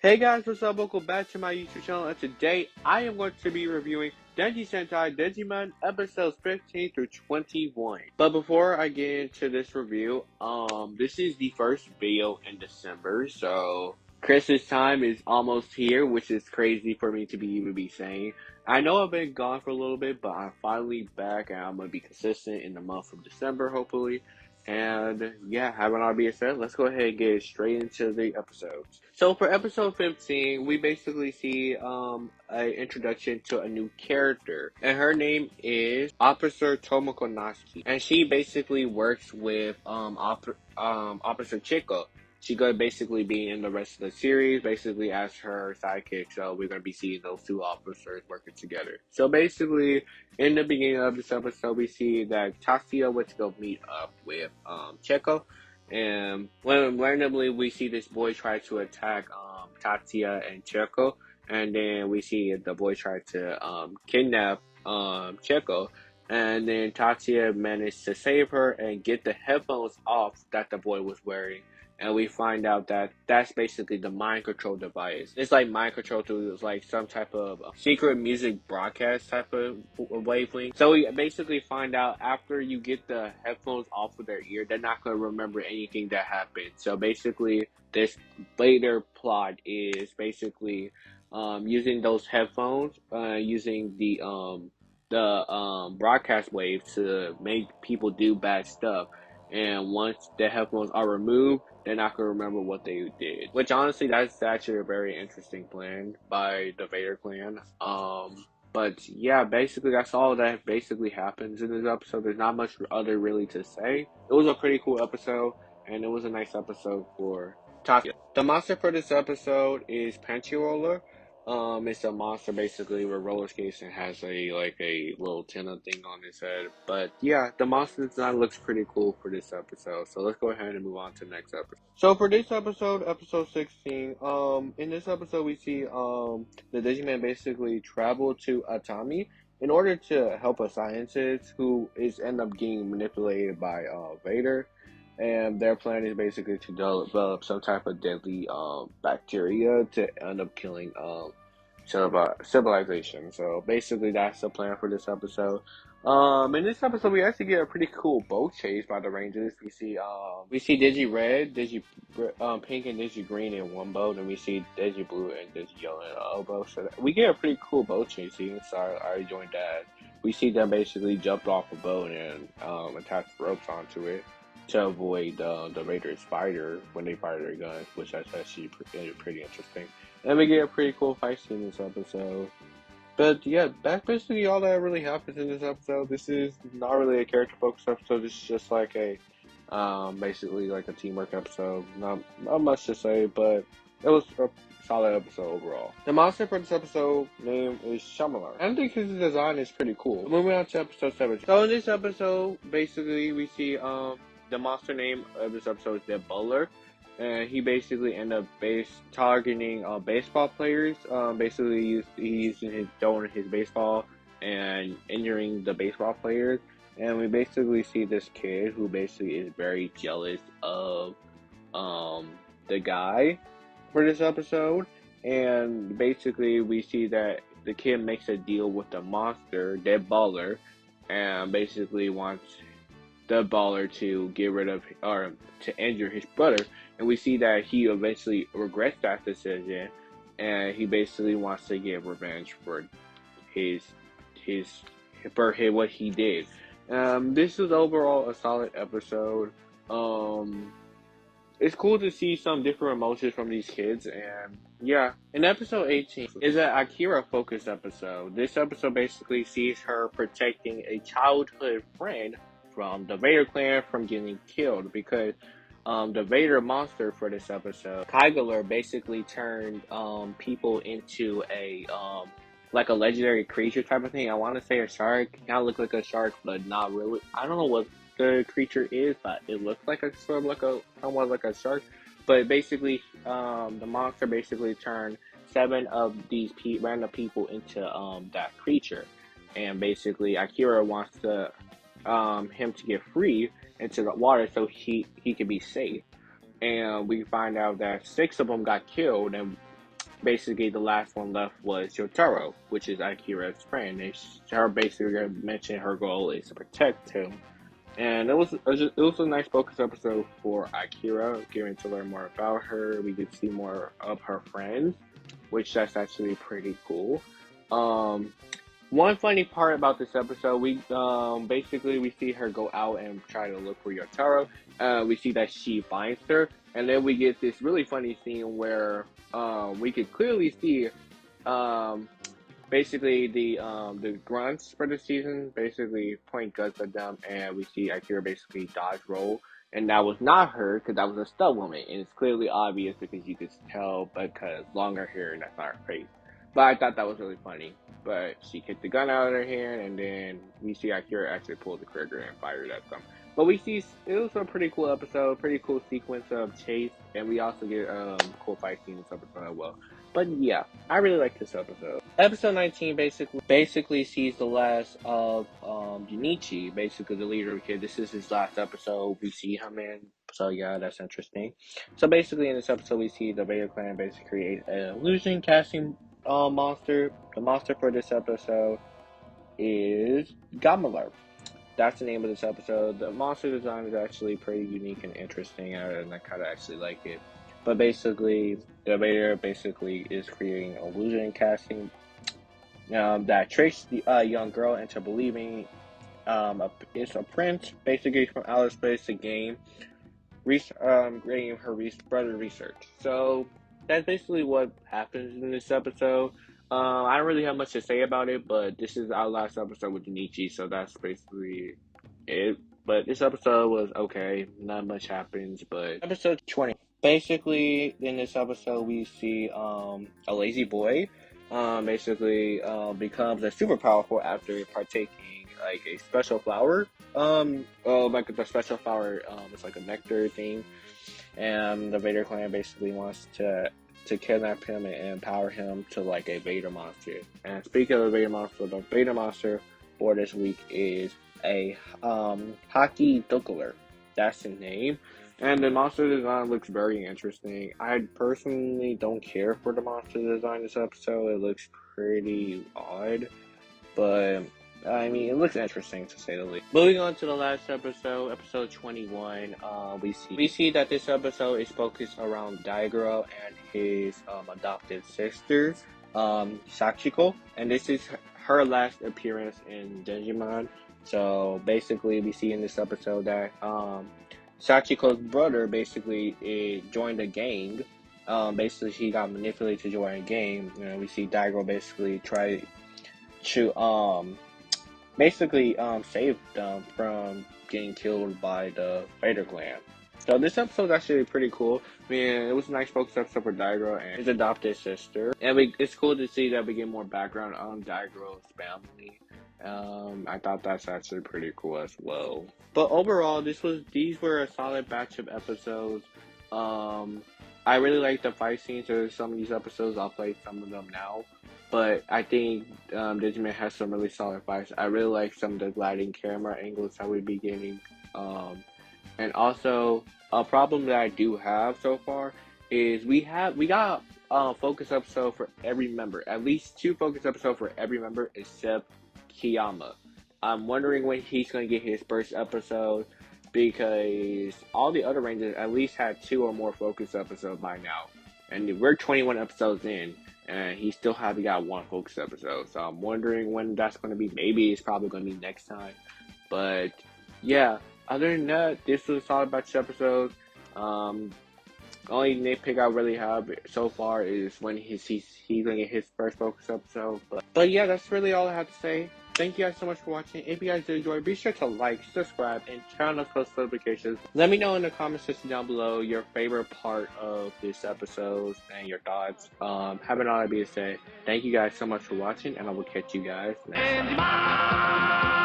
Hey guys, what's up? Welcome back to my YouTube channel, and today I am going to be reviewing Denzi Sentai Denziman episodes 15 through 21. But before I get into this review, this is the first video in December, so Christmas time is almost here, which is crazy for me to even be saying. I know I've been gone for a little bit, but I'm finally back, and I'm gonna be consistent in the month of December, hopefully. And yeah, having all being said, let's go ahead and get straight into the episodes. So for episode 15, we basically see an introduction to a new character, and her name is Officer Tomoko Natsuki, and she basically works with Officer Chico. She's gonna basically be in the rest of the series, basically as her sidekick. So we're gonna be seeing those two officers working together. So basically, in the beginning of this episode, we see that Tatsuya went to go meet up with Chico, and when randomly we see this boy try to attack Tatsuya and Chico, and then we see the boy try to kidnap Chico. And then Tatsuya managed to save her and get the headphones off that the boy was wearing. And we find out that that's basically the mind control device. It's like mind control through like some type of secret music broadcast type of wavelength. So we basically find out after you get the headphones off of their ear, they're not going to remember anything that happened. So basically, this later plot is basically using those headphones, using the broadcast wave to make people do bad stuff. And once the headphones are removed, they're not going to remember what they did. Which honestly, that's actually a very interesting plan by the Vader clan. But yeah, basically that's all that basically happens in this episode. There's not much other really to say. It was a pretty cool episode, and it was a nice episode for Tatsuya. The monster for this episode is Panty Roller. It's a monster basically with roller skates and has a little antenna thing on his head. But yeah, the monster design looks pretty cool for this episode. So let's go ahead and move on to the next episode. So for this episode, episode 16, in this episode we see the Denziman basically travel to Atami in order to help a scientist who is end up getting manipulated by Vader. And their plan is basically to develop some type of deadly bacteria to end up killing civilization. So basically, that's the plan for this episode. In this episode, we actually get a pretty cool boat chase by the Rangers. We see Digi Red, Digi Pink, and Digi Green in one boat, and we see Digi Blue and Digi Yellow in another boat. So we get a pretty cool boat chase scene. So I enjoyed that. We see them basically jump off a boat and attach ropes onto it to avoid the Raiders' fighter when they fire their guns, which that's actually pretty interesting. And we get a pretty cool fight scene in this episode. But yeah, that's basically all that really happens in this episode. This is not really a character-focused episode. This is just like a basically like a teamwork episode. Not much to say, but it was a solid episode overall. The monster for this episode name is Shyamalan. I think his design is pretty cool. Moving on to episode 7. So in this episode, basically we see the monster name of this episode is Dead Bowler, and he basically ended up targeting baseball players. Basically, he's throwing his baseball and injuring the baseball players. And we basically see this kid who basically is very jealous of the guy for this episode. And basically, we see that the kid makes a deal with the monster, Dead Bowler, and basically wants the baller to get rid of or to injure his brother, and we see that he eventually regrets that decision, and he basically wants to get revenge for what he did. This is overall a solid episode. It's cool to see some different emotions from these kids, and yeah. In episode 18 is an Akira-focused episode. This episode basically sees her protecting a childhood friend from the Vader clan from getting killed, because the Vader monster for this episode, Kaigaler, basically turned people into a like a legendary creature type of thing. I want to say a shark. It kind of looks like a shark, but not really. I don't know what the creature is, but it looks like somewhat like a shark. But basically, the monster basically turned 7 of these random people into that creature, and basically Akira wants to him to get free into the water so he can be safe. And we find out that 6 of them got killed, and basically the last one left was Yotaro, which is Akira's friend. And her basically mentioned her goal is to protect him. And it was a nice focus episode for Akira, getting to learn more about her. We could see more of her friends, which that's actually pretty cool. Um, One funny part about this episode, we basically we see her go out and try to look for Yotaro. We see that she finds her, and then we get this really funny scene where we could clearly see um, basically the grunts for the season basically point guns at them, and we see Akira basically dodge roll, and that was not her because that was a stunt woman, and it's clearly obvious because you could tell because longer hair and that's not her face. But I thought that was really funny. But she kicked the gun out of her hand, and then we see Akira actually pull the trigger and fire it at them. But we see it was a pretty cool episode, pretty cool sequence of chase, and we also get cool fight scene in this episode as well. But yeah, I really like this episode. Episode 19 basically sees the last of Junichi, basically the leader of the kid. This is his last episode we see him in. So yeah, that's interesting. So basically in this episode we see the Vader clan basically create an illusion casting monster. The monster for this episode is Gamelar. That's the name of this episode. The monster design is actually pretty unique and interesting, and I kind of actually like it. But basically, the Vader basically is creating illusion casting that tricks the young girl into believing it's a prince, basically from outer space to gain her further research. So that's basically what happens in this episode. I don't really have much to say about it, but this is our last episode with Junichi, so that's basically it. But this episode was okay. Not much happens, but episode 20. Basically, in this episode, we see a lazy boy becomes a super powerful after partaking like a special flower. Like the special flower, it's like a nectar thing, and the Vader clan basically wants to kidnap him and empower him to like a Vader monster. And speaking of the Vader monster for this week is a Haki Duckler. That's the name. And the monster design looks very interesting. I personally don't care for the monster design this episode. It looks pretty odd, but I mean, it looks interesting to say the least. Moving on to the last episode, episode 21, we see that this episode is focused around Daigoro and his adopted sister, Sachiko, and this is her last appearance in Denziman. So basically, we see in this episode that Sachiko's brother basically joined a gang. Basically, he got manipulated to join a gang. You know, we see Daigoro basically try to save them from getting killed by the Vader clan. So this episode's actually pretty cool. I mean, it was a nice focus episode for Daigoro and his adopted sister. And it's cool to see that we get more background on Daigoro's family. I thought that's actually pretty cool as well. But overall, these were a solid batch of episodes. I really like the fight scenes of some of these episodes. I'll play some of them now. But I think Denziman has some really solid fights. I really like some of the gliding camera angles that we'd be getting. And also, a problem that I do have so far is we got focus episode for every member. At least 2 focus episodes for every member except Kiyama. I'm wondering when he's going to get his first episode, because all the other Rangers at least had 2 or more focus episodes by now. And we're 21 episodes in, and he still hasn't got 1 focus episode. So I'm wondering when that's going to be. Maybe it's probably going to be next time. But yeah, other than that, this was a solid batch of episodes. Only nitpick I really have so far is when he's going to get his first focus episode. But yeah, that's really all I have to say. Thank you guys so much for watching. If you guys did enjoy, be sure to like, subscribe, and turn on those post notifications. Let me know in the comment section down below your favorite part of this episode and your thoughts. Having all that being said, thank you guys so much for watching, and I will catch you guys next time.